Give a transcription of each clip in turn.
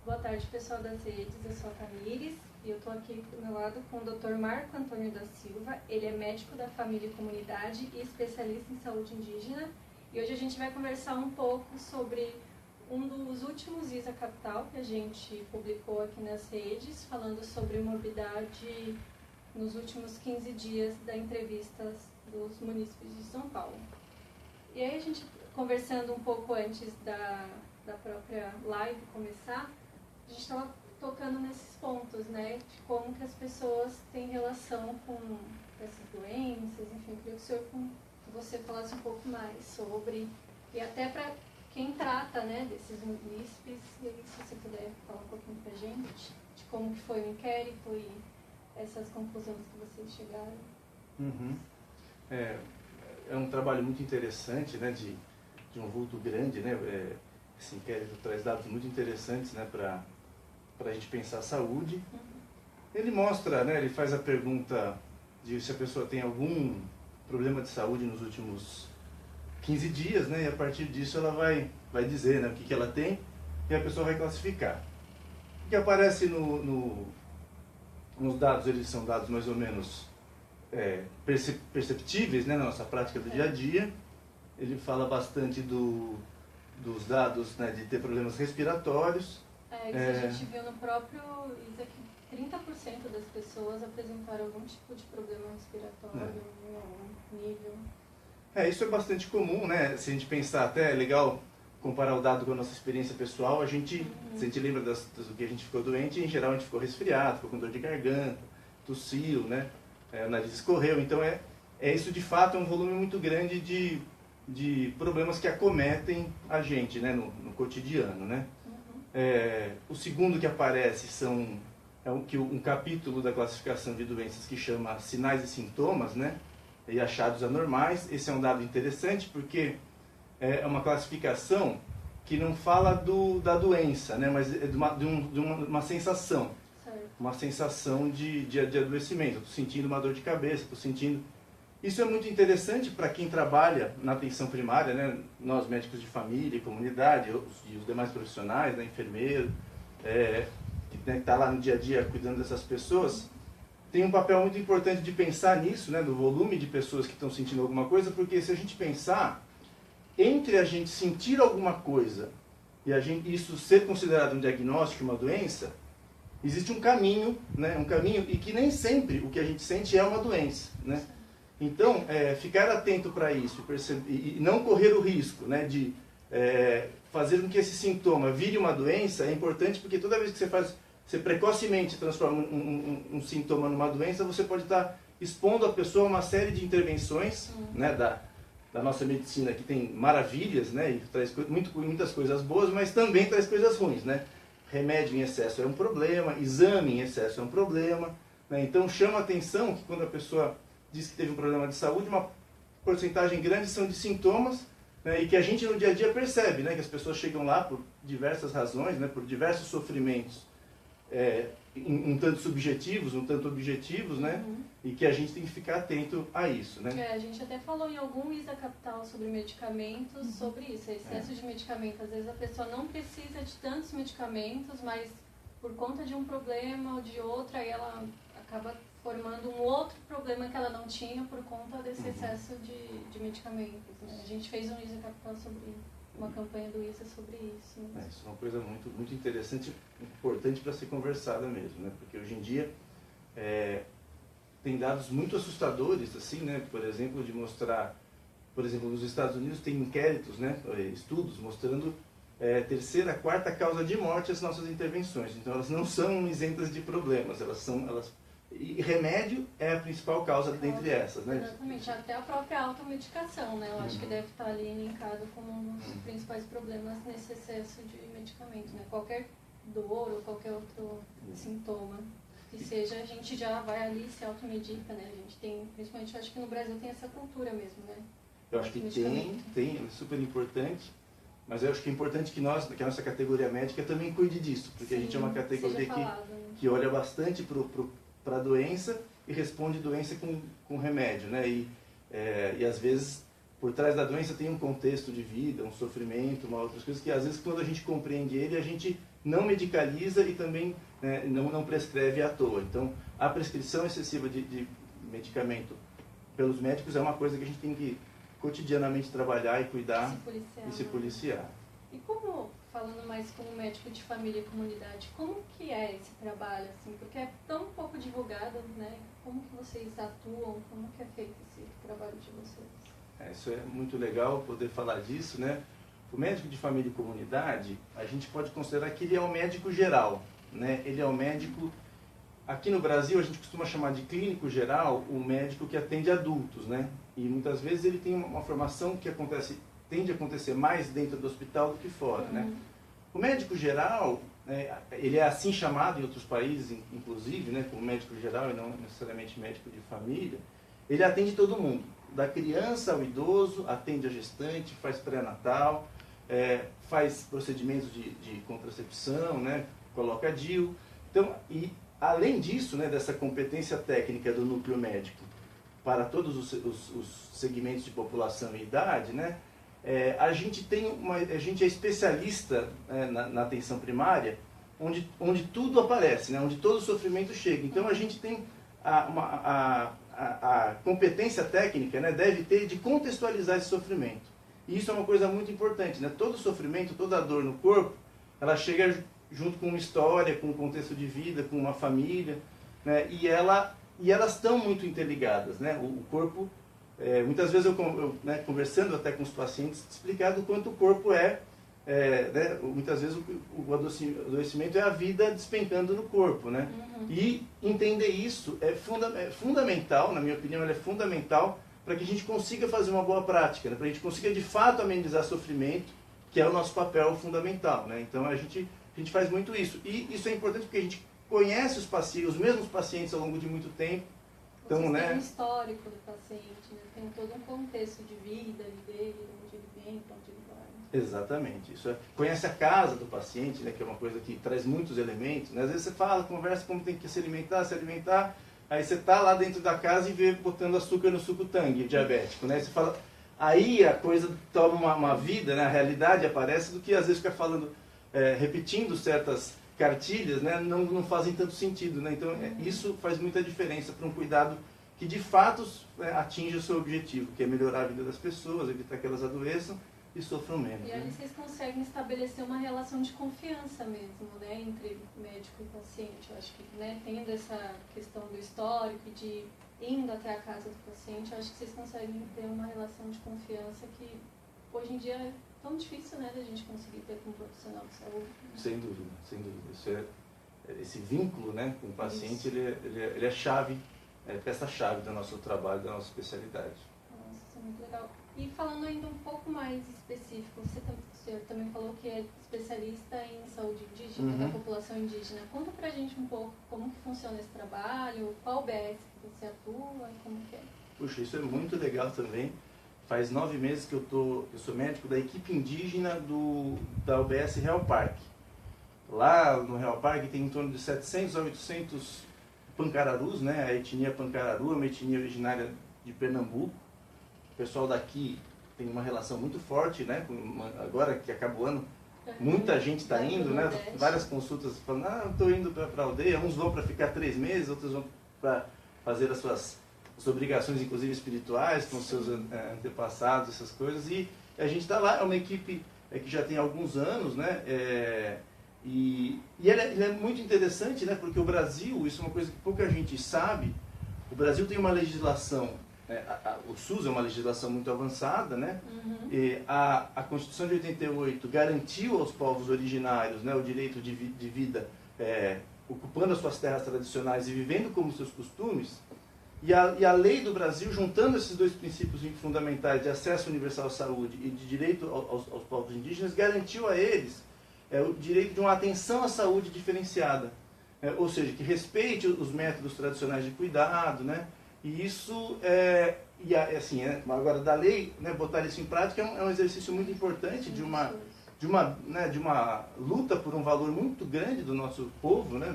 Boa tarde, pessoal das redes. Eu sou a Tamires e eu estou aqui do meu lado com o Dr. Marco Antônio da Silva. Ele é médico da família e comunidade e especialista em saúde indígena. E hoje a gente vai conversar um pouco sobre um dos últimos ISA Capital que a gente publicou aqui nas redes, falando sobre morbidade nos últimos 15 dias da entrevista dos munícipes de São Paulo. E aí a gente, conversando um pouco antes da própria live começar, a gente estava tocando nesses pontos, né, de como que as pessoas têm relação com essas doenças, enfim, eu queria que você falasse um pouco mais sobre, e até para quem trata, né, desses munícipes, e aí, se você puder falar um pouquinho para a gente, de como que foi o inquérito e essas conclusões que vocês chegaram. Uhum. É um trabalho muito interessante, né, de um vulto grande, né, esse inquérito traz dados muito interessantes, né, para a gente pensar a saúde. Ele mostra, né, ele faz a pergunta de se a pessoa tem algum problema de saúde nos últimos 15 dias, né, e a partir disso ela vai dizer, né, o que ela tem e a pessoa vai classificar. O que aparece nos dados, eles são dados mais ou menos perceptíveis, né, na nossa prática do dia a dia. Ele fala bastante dos dados, né, de ter problemas respiratórios. A gente viu no próprio ISA que 30% das pessoas apresentaram algum tipo de problema respiratório em algum nível. Isso é bastante comum, né? Se a gente pensar, até é legal comparar o dado com a nossa experiência pessoal. Se a gente lembra do que a gente ficou doente, em geral a gente ficou resfriado, ficou com dor de garganta, tossiu, né? O nariz escorreu. Então isso de fato é um volume muito grande de problemas que acometem a gente, né? No cotidiano, né? O segundo que aparece um capítulo da classificação de doenças que chama sinais e sintomas, né, e achados anormais. Esse é um dado interessante porque é uma classificação que não fala da doença, né, mas é de uma sensação, certo. Uma sensação de adoecimento. Estou sentindo uma dor de cabeça, estou sentindo... Isso é muito interessante para quem trabalha na atenção primária, né? Nós médicos de família e comunidade, e os demais profissionais, né? Enfermeiro, que está lá no dia a dia cuidando dessas pessoas, tem um papel muito importante de pensar nisso, né? No volume de pessoas que estão sentindo alguma coisa, porque se a gente pensar, entre a gente sentir alguma coisa e isso ser considerado um diagnóstico, uma doença, existe um caminho, né? Um caminho, e que nem sempre o que a gente sente é uma doença, né? Então, ficar atento para isso e não correr o risco, né, de fazer com que esse sintoma vire uma doença é importante, porque toda vez que você precocemente transforma um sintoma numa doença, você pode estar expondo a pessoa a uma série de intervenções, né, da nossa medicina, que tem maravilhas, né, e traz muitas coisas boas, mas também traz coisas ruins, né? Remédio em excesso é um problema, exame em excesso é um problema, né? Então chama a atenção que quando a pessoa diz que teve um problema de saúde, uma porcentagem grande são de sintomas, né, e que a gente no dia a dia percebe, né, que as pessoas chegam lá por diversas razões, né, por diversos sofrimentos, um tanto subjetivos, um tanto objetivos, né, e que a gente tem que ficar atento a isso, né. A gente até falou em algum ISA Capital sobre medicamentos, sobre isso, excesso de medicamento. Às vezes a pessoa não precisa de tantos medicamentos, mas por conta de um problema ou de outro, aí ela acaba formando um outro problema que ela não tinha por conta desse excesso de medicamentos, né? A gente fez um ISA Capital sobre uma campanha do ISA sobre isso. Né? Isso é uma coisa muito, muito interessante, importante para ser conversada mesmo, né? Porque hoje em dia tem dados muito assustadores, assim, né? Por exemplo, de mostrar, por exemplo, nos Estados Unidos tem inquéritos, né? Estudos mostrando terceira, quarta causa de morte as nossas intervenções. Então elas não são isentas de problemas, e remédio é a principal causa dentre essas, né? Exatamente, até a própria automedicação, né? Eu acho que deve estar ali linkado com um dos principais problemas nesse excesso de medicamento, né? Qualquer dor ou qualquer outro sintoma que seja, a gente já vai ali e se automedica, né? A gente tem, principalmente, eu acho que no Brasil tem essa cultura mesmo, né? Eu acho que tem, é super importante. Mas eu acho que é importante que a nossa categoria médica também cuide disso, porque a gente é uma categoria que olha bastante para a doença e responde doença com remédio, né? E às vezes por trás da doença tem um contexto de vida, um sofrimento, uma outras coisas que às vezes quando a gente compreende ele, a gente não medicaliza e também, né, não prescreve à toa. Então, a prescrição excessiva de medicamento pelos médicos é uma coisa que a gente tem que cotidianamente trabalhar e cuidar e se policiar. E como, falando mais como médico de família e comunidade, como que é esse trabalho, assim? Porque é tão pouco divulgado, né? Como que vocês atuam, como que é feito esse trabalho de vocês? Isso é muito legal poder falar disso, né? O médico de família e comunidade, a gente pode considerar que ele é o médico geral, né? Ele é o médico, aqui no Brasil a gente costuma chamar de clínico geral o médico que atende adultos, né? E muitas vezes ele tem uma formação que tende a acontecer mais dentro do hospital do que fora, né? O médico geral, ele é assim chamado em outros países, inclusive, né? Como médico geral e não necessariamente médico de família. Ele atende todo mundo, da criança ao idoso, atende a gestante, faz pré-natal, faz procedimentos de contracepção, né? Coloca DIU. Então, e além disso, né, dessa competência técnica do núcleo médico para todos os segmentos de população e idade, né? A gente é especialista na atenção primária, onde tudo aparece, né? Onde todo o sofrimento chega. Então a gente tem a competência técnica, né, deve ter de contextualizar esse sofrimento. E isso é uma coisa muito importante, né? Todo sofrimento, toda dor no corpo, ela chega junto com uma história, com um contexto de vida, com uma família, né? E elas estão muito interligadas, né? O corpo, muitas vezes né, conversando até com os pacientes, explicado o quanto o corpo né, muitas vezes o adoecimento é a vida despencando no corpo, né? E entender isso é fundamental, na minha opinião, ela é fundamental para que a gente consiga fazer uma boa prática, né? Para a gente consiga de fato amenizar sofrimento, que é o nosso papel fundamental, né? Então a gente faz muito isso. E isso é importante porque a gente conhece os mesmos pacientes ao longo de muito tempo. Então, vocês né, têm um histórico do paciente, né? Tem todo um contexto de vida dele, onde ele vem, para onde ele vai. Exatamente. Conhece a casa do paciente, né, que é uma coisa que traz muitos elementos, né? Às vezes você fala, conversa como tem que se alimentar, aí você está lá dentro da casa e vê botando açúcar no suco Tang, diabético, né? Você fala, aí a coisa toma uma vida, né? A realidade aparece do que às vezes fica falando, repetindo certas cartilhas, né? Não fazem tanto sentido, né? Então isso faz muita diferença para um cuidado que de fato atinge o seu objetivo, que é melhorar a vida das pessoas, evitar que elas adoeçam e sofram menos. E aí vocês conseguem estabelecer uma relação de confiança mesmo, né, entre médico e paciente. Eu acho que, né, tendo essa questão do histórico e de indo até a casa do paciente, eu acho que vocês conseguem ter uma relação de confiança que hoje em dia é tão difícil, né, da gente conseguir ter com um profissional de saúde. Sem dúvida, sem dúvida. Esse vínculo, né, com o paciente, ele é chave, peça-chave do nosso trabalho, da nossa especialidade. Nossa, isso é muito legal. E falando ainda um pouco mais específico, você também falou que é especialista em saúde indígena, da população indígena. Conta pra gente um pouco como que funciona esse trabalho, qual BS que você atua e como que é. Puxa, isso é muito legal também. Faz 9 meses que eu sou médico da equipe indígena da UBS Real Parque. Lá no Real Parque tem em torno de 700 a 800 pancararus, né? A etnia pancararu é uma etnia originária de Pernambuco. O pessoal daqui tem uma relação muito forte, né? Agora que acaba o ano, muita gente está indo, né? Várias consultas falando, estou indo para a aldeia. Uns vão para ficar 3 meses, outros vão para fazer as suas obrigações, inclusive espirituais, com os seus antepassados, essas coisas. E a gente está lá, é uma equipe que já tem alguns anos, né? E ele é muito interessante, né? Porque o Brasil, isso é uma coisa que pouca gente sabe, o Brasil tem uma legislação, o SUS é uma legislação muito avançada, né? E a Constituição de 88 garantiu aos povos originários, né, o direito de vida ocupando as suas terras tradicionais e vivendo como seus costumes. E a lei do Brasil, juntando esses dois princípios fundamentais de acesso universal à saúde e de direito aos povos indígenas, garantiu a eles o direito de uma atenção à saúde diferenciada. Ou seja, que respeite os métodos tradicionais de cuidado, né? E isso, agora da lei, né, botar isso em prática é um exercício muito importante de uma luta por um valor muito grande do nosso povo, né?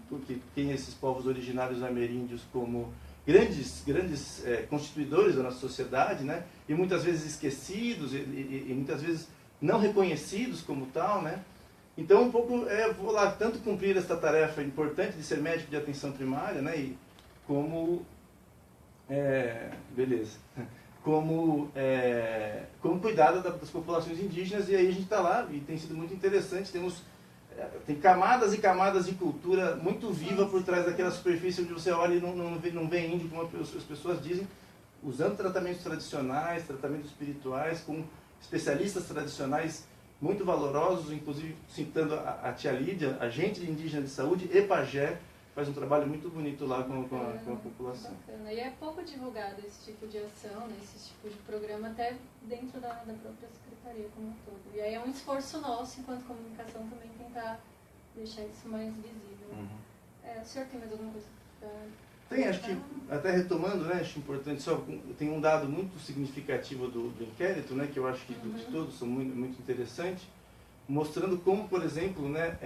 Porque tem esses povos originários ameríndios como grandes constituidores da nossa sociedade, né? E muitas vezes esquecidos e muitas vezes não reconhecidos como tal, né? Então, um pouco, vou lá tanto cumprir esta tarefa importante de ser médico de atenção primária, né? E como como cuidar das populações indígenas, e aí a gente está lá e tem sido muito interessante. Tem camadas e camadas de cultura muito viva por trás daquela superfície onde você olha e não vê índio, como as pessoas dizem, usando tratamentos tradicionais, tratamentos espirituais, com especialistas tradicionais muito valorosos, inclusive citando a tia Lídia, agente indígena de saúde, e pajé, faz um trabalho muito bonito lá com a população. Bacana. E é pouco divulgado esse tipo de ação, né, esse tipo de programa, até dentro da própria secretaria como um todo. E aí é um esforço nosso, enquanto comunicação, também tentar deixar isso mais visível. Uhum. O senhor tem mais alguma coisa para... Tem, acho que, até retomando, né, acho importante, tem um dado muito significativo do inquérito, né, que eu acho que de todos são muito, muito interessante, mostrando como, por exemplo, né,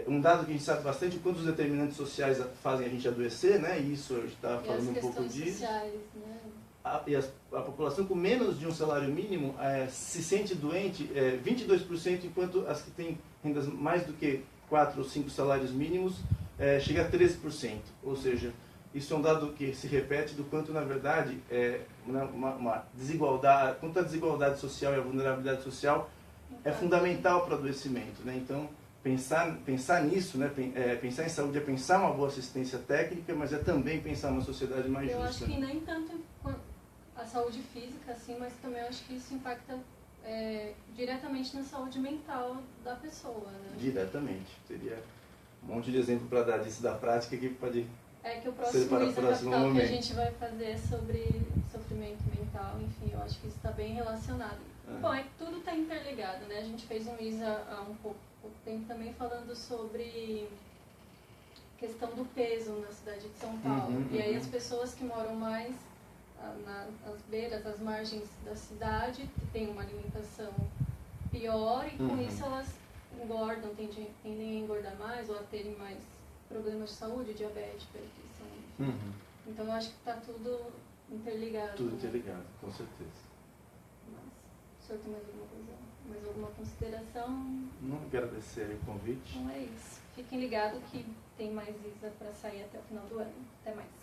um dado que a gente sabe bastante, quantos determinantes sociais fazem a gente adoecer, né, e isso a gente estava falando um pouco disso. Sociais, né? A população com menos de um salário mínimo se sente doente 22%, enquanto as que têm rendas mais do que 4 ou 5 salários mínimos chega a 13%. Ou seja, isso é um dado que se repete do quanto, na verdade, uma desigualdade, quanto a desigualdade social e a vulnerabilidade social é fundamental para o adoecimento, né? Então, pensar nisso, né? Pensar em saúde é pensar uma boa assistência técnica, mas é também pensar uma sociedade mais justa. Eu acho que nem tanto a saúde física, assim, mas também acho que isso impacta diretamente na saúde mental da pessoa, né? Diretamente. Teria um monte de exemplo para dar disso da prática que pode que o próximo ISA Capital que a gente vai fazer é sobre sofrimento mental, enfim, eu acho que isso está bem relacionado. Bom, tudo está interligado, né? A gente fez um ISA há um pouco tempo também falando sobre questão do peso na cidade de São Paulo. E aí as pessoas que moram mais nas beiras, às margens da cidade, têm uma alimentação pior e com isso elas engordam, tendem a engordar mais ou a terem mais problemas de saúde, diabetes, hipertensão. Então eu acho que está tudo interligado. Tudo interligado, com certeza. Mas, o senhor tem mais alguma coisa? Mais alguma consideração? Não, agradecer o convite. Então é isso. Fiquem ligados que tem mais ISA para sair até o final do ano. Até mais.